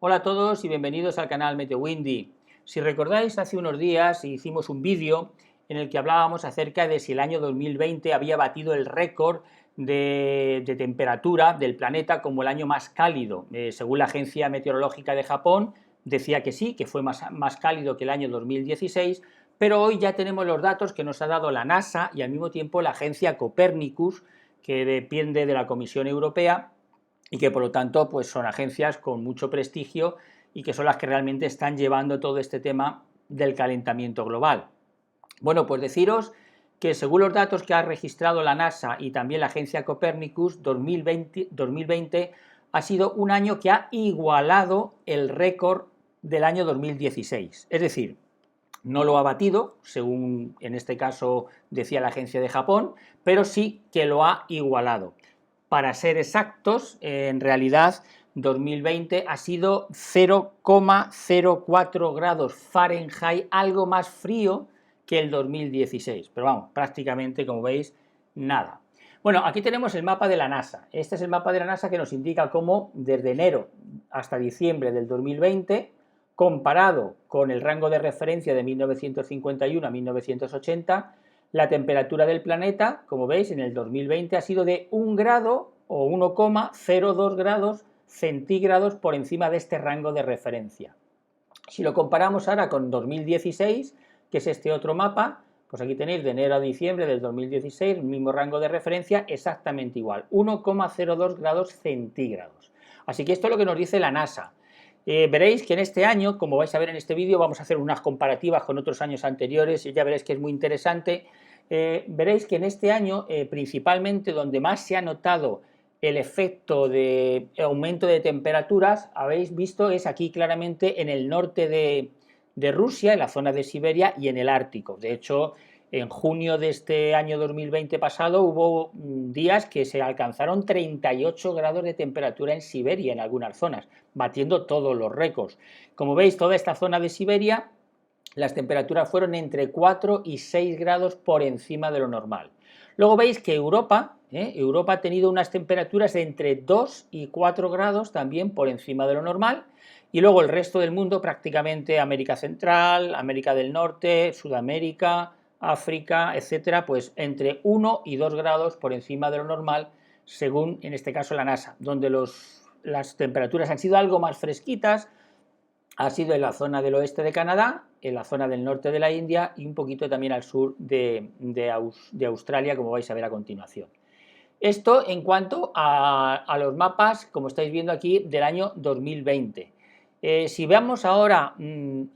Hola a todos y bienvenidos al canal MeteoWindy. Si recordáis, hace unos días hicimos un vídeo en el que hablábamos acerca de si el año 2020 había batido el récord de temperatura del planeta como el año más cálido. Según la Agencia Meteorológica de Japón, decía que sí, que fue más cálido que el año 2016, pero hoy ya tenemos los datos que nos ha dado la NASA y al mismo tiempo la Agencia Copernicus, que depende de la Comisión Europea, y que por lo tanto pues son agencias con mucho prestigio y que son las que realmente están llevando todo este tema del calentamiento global. Bueno, pues deciros que según los datos que ha registrado la NASA y también la agencia Copernicus, 2020 ha sido un año que ha igualado el récord del año 2016. Es decir, no lo ha batido, según en este caso decía la agencia de Japón, pero sí que lo ha igualado. Para ser exactos, en realidad 2020 ha sido 0,04 grados Fahrenheit, algo más frío que el 2016, pero vamos, prácticamente, como veis, nada. Bueno, aquí tenemos el mapa de la NASA. Este es el mapa de la NASA que nos indica cómo desde enero hasta diciembre del 2020, comparado con el rango de referencia de 1951 a 1980, la temperatura del planeta, como veis, en el 2020 ha sido de 1 grado o 1,02 grados centígrados por encima de este rango de referencia. Si lo comparamos ahora con 2016, que es este otro mapa, pues aquí tenéis de enero a diciembre del 2016, el mismo rango de referencia, exactamente igual, 1,02 grados centígrados. Así que esto es lo que nos dice la NASA. Veréis que en este año, como vais a ver en este vídeo, vamos a hacer unas comparativas con otros años anteriores y ya veréis que es muy interesante. Veréis que en este año, principalmente donde más se ha notado el efecto de aumento de temperaturas, habéis visto, es aquí claramente en el norte de Rusia, en la zona de Siberia y en el Ártico. De hecho, en junio de este año 2020 pasado hubo días que se alcanzaron 38 grados de temperatura en Siberia, en algunas zonas, batiendo todos los récords. Como veis, toda esta zona de Siberia, las temperaturas fueron entre 4 y 6 grados por encima de lo normal. Luego veis que Europa ha tenido unas temperaturas de entre 2 y 4 grados también por encima de lo normal, y luego el resto del mundo, prácticamente América Central, América del Norte, Sudamérica, África, etcétera, pues entre 1 y 2 grados por encima de lo normal, según en este caso la NASA, donde las temperaturas han sido algo más fresquitas, ha sido en la zona del oeste de Canadá, en la zona del norte de la India y un poquito también al sur de Australia, como vais a ver a continuación. Esto en cuanto a los mapas, como estáis viendo aquí, del año 2020. Si veamos ahora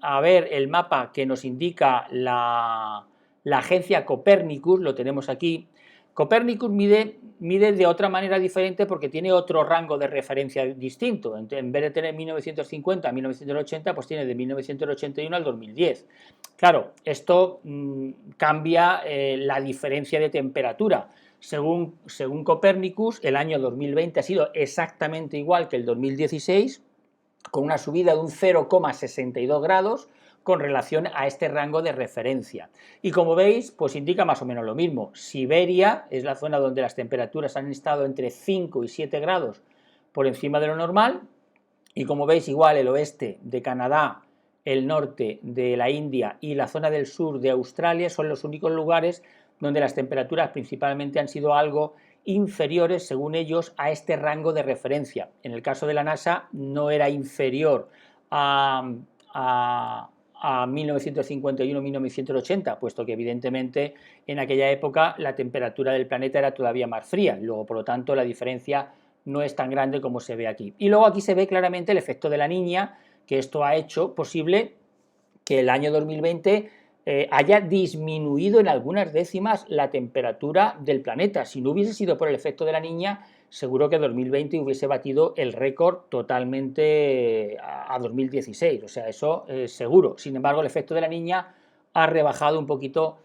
a ver el mapa que nos indica la agencia Copernicus, lo tenemos aquí. Copernicus mide de otra manera diferente porque tiene otro rango de referencia distinto. En vez de tener 1950 a 1980, pues tiene de 1981 al 2010. Claro, esto cambia la diferencia de temperatura. Según Copernicus, el año 2020 ha sido exactamente igual que el 2016, con una subida de un 0,62 grados con relación a este rango de referencia. Y como veis, pues indica más o menos lo mismo. Siberia es la zona donde las temperaturas han estado entre 5 y 7 grados por encima de lo normal, y como veis, igual el oeste de Canadá, el norte de la India y la zona del sur de Australia son los únicos lugares donde las temperaturas principalmente han sido algo inferiores, según ellos, a este rango de referencia. En el caso de la NASA no era inferior a 1951-1980, puesto que evidentemente en aquella época la temperatura del planeta era todavía más fría, luego por lo tanto la diferencia no es tan grande como se ve aquí. Y luego aquí se ve claramente el efecto de la Niña, que esto ha hecho posible que el año 2020 haya disminuido en algunas décimas la temperatura del planeta. Si no hubiese sido por el efecto de la Niña, seguro que 2020 hubiese batido el récord totalmente a 2016, o sea, eso seguro. Sin embargo, el efecto de la Niña ha rebajado un poquito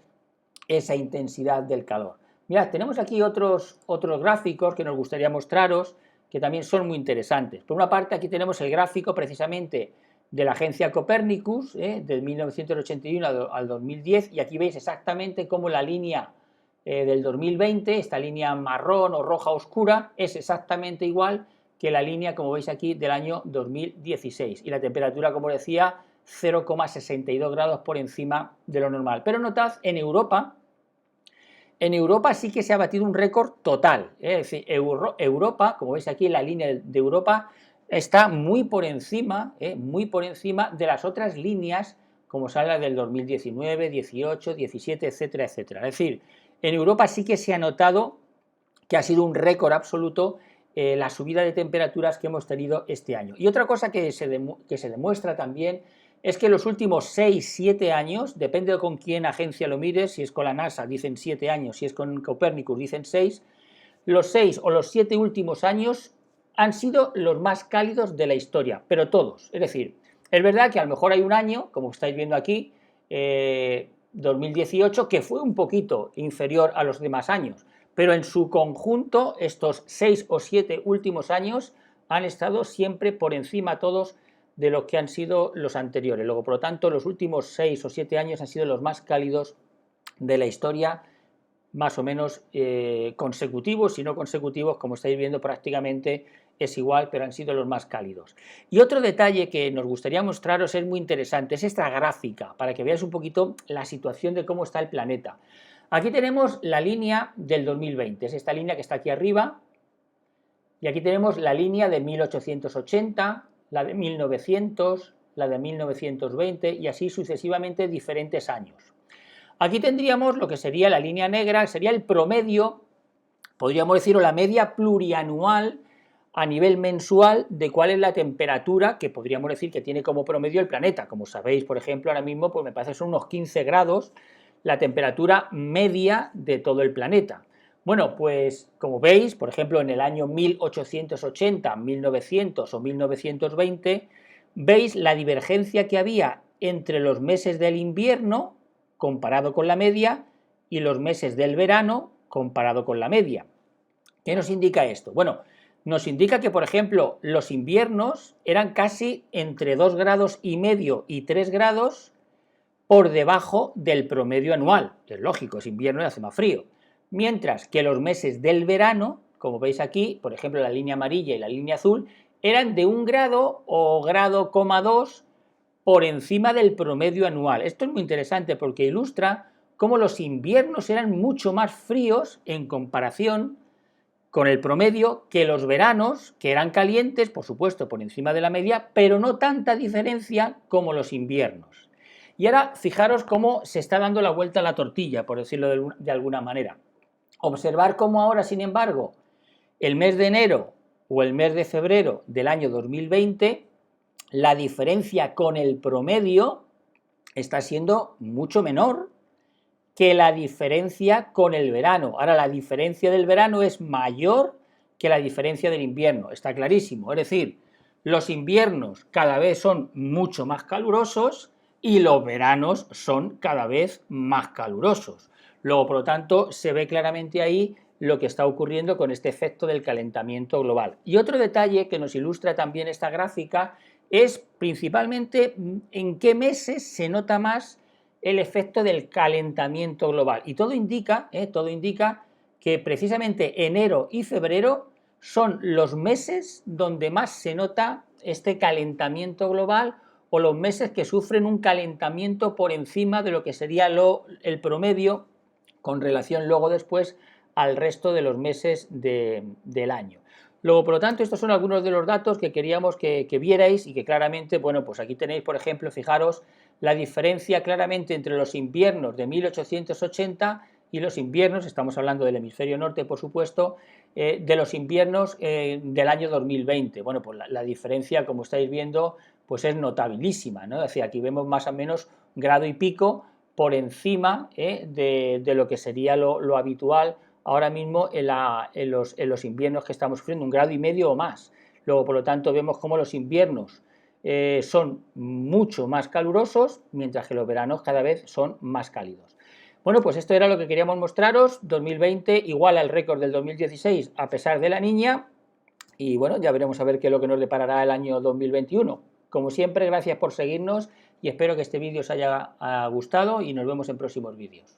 esa intensidad del calor. Mirad, tenemos aquí otros gráficos que nos gustaría mostraros, que también son muy interesantes. Por una parte, aquí tenemos el gráfico precisamente de la agencia Copernicus, del 1981 al 2010, y aquí veis exactamente cómo la línea del 2020, esta línea marrón o roja oscura, es exactamente igual que la línea, como veis aquí, del año 2016. Y la temperatura, como decía, 0,62 grados por encima de lo normal. Pero notad, en Europa sí que se ha batido un récord total. Es decir, Europa, como veis aquí, la línea de Europa está muy por encima de las otras líneas, como son las del 2019, 18, 17, etcétera, etcétera. Es decir, en Europa sí que se ha notado que ha sido un récord absoluto la subida de temperaturas que hemos tenido este año. Y otra cosa que se demuestra también es que los últimos 6-7 años, depende de con quién agencia lo mires, si es con la NASA dicen 7 años, si es con Copernicus dicen 6, los 6 o los 7 últimos años han sido los más cálidos de la historia, pero todos. Es decir, es verdad que a lo mejor hay un año, como estáis viendo aquí, 2018, que fue un poquito inferior a los demás años, pero en su conjunto estos 6 o 7 últimos años han estado siempre por encima todos de lo que han sido los anteriores. Luego, por lo tanto, los últimos 6 o 7 años han sido los más cálidos de la historia, más o menos consecutivos, si no consecutivos, como estáis viendo prácticamente es igual, pero han sido los más cálidos. Y otro detalle que nos gustaría mostraros es muy interesante, es esta gráfica, para que veáis un poquito la situación de cómo está el planeta. Aquí tenemos la línea del 2020, es esta línea que está aquí arriba, y aquí tenemos la línea de 1880, la de 1900, la de 1920 y así sucesivamente diferentes años. Aquí tendríamos lo que sería la línea negra, sería el promedio, podríamos decir, o la media plurianual a nivel mensual de cuál es la temperatura que podríamos decir que tiene como promedio el planeta. Como sabéis, por ejemplo, ahora mismo pues me parece que son unos 15 grados la temperatura media de todo el planeta. Bueno, pues como veis, por ejemplo, en el año 1880, 1900 o 1920, veis la divergencia que había entre los meses del invierno comparado con la media y los meses del verano comparado con la media. ¿Qué nos indica esto? Bueno, nos indica que, por ejemplo, los inviernos eran casi entre 2,5 grados y 3 grados por debajo del promedio anual. Es lógico, es invierno y hace más frío. Mientras que los meses del verano, como veis aquí, por ejemplo, la línea amarilla y la línea azul, eran de 1 grado o 1,2 por encima del promedio anual. Esto es muy interesante porque ilustra cómo los inviernos eran mucho más fríos en comparación con el promedio que los veranos, que eran calientes, por supuesto, por encima de la media, pero no tanta diferencia como los inviernos. Y ahora fijaros cómo se está dando la vuelta a la tortilla, por decirlo de alguna manera. Observar cómo ahora, sin embargo, el mes de enero o el mes de febrero del año 2020, la diferencia con el promedio está siendo mucho menor que la diferencia con el verano. Ahora, la diferencia del verano es mayor que la diferencia del invierno, está clarísimo. Es decir, los inviernos cada vez son mucho más calurosos y los veranos son cada vez más calurosos. Luego, por lo tanto, se ve claramente ahí lo que está ocurriendo con este efecto del calentamiento global. Y otro detalle que nos ilustra también esta gráfica es principalmente en qué meses se nota más el efecto del calentamiento global. Y todo indica que precisamente enero y febrero son los meses donde más se nota este calentamiento global o los meses que sufren un calentamiento por encima de lo que sería el promedio con relación luego después al resto de los meses del año. Luego, por lo tanto, estos son algunos de los datos que queríamos que vierais y que claramente, bueno, pues aquí tenéis, por ejemplo, fijaros la diferencia claramente entre los inviernos de 1880 y los inviernos, estamos hablando del hemisferio norte, por supuesto, de los inviernos del año 2020. Bueno, pues la diferencia, como estáis viendo, pues es notabilísima, ¿no? Es decir, aquí vemos más o menos 1,5 grados por encima de lo que sería lo habitual ahora mismo en los inviernos que estamos sufriendo, 1,5 grados o más. Luego, por lo tanto, vemos cómo los inviernos son mucho más calurosos, mientras que los veranos cada vez son más cálidos. Bueno, pues esto era lo que queríamos mostraros. 2020 igual al récord del 2016 a pesar de la niña, y bueno, ya veremos a ver qué es lo que nos deparará el año 2021. Como siempre, gracias por seguirnos y espero que este vídeo os haya gustado y nos vemos en próximos vídeos.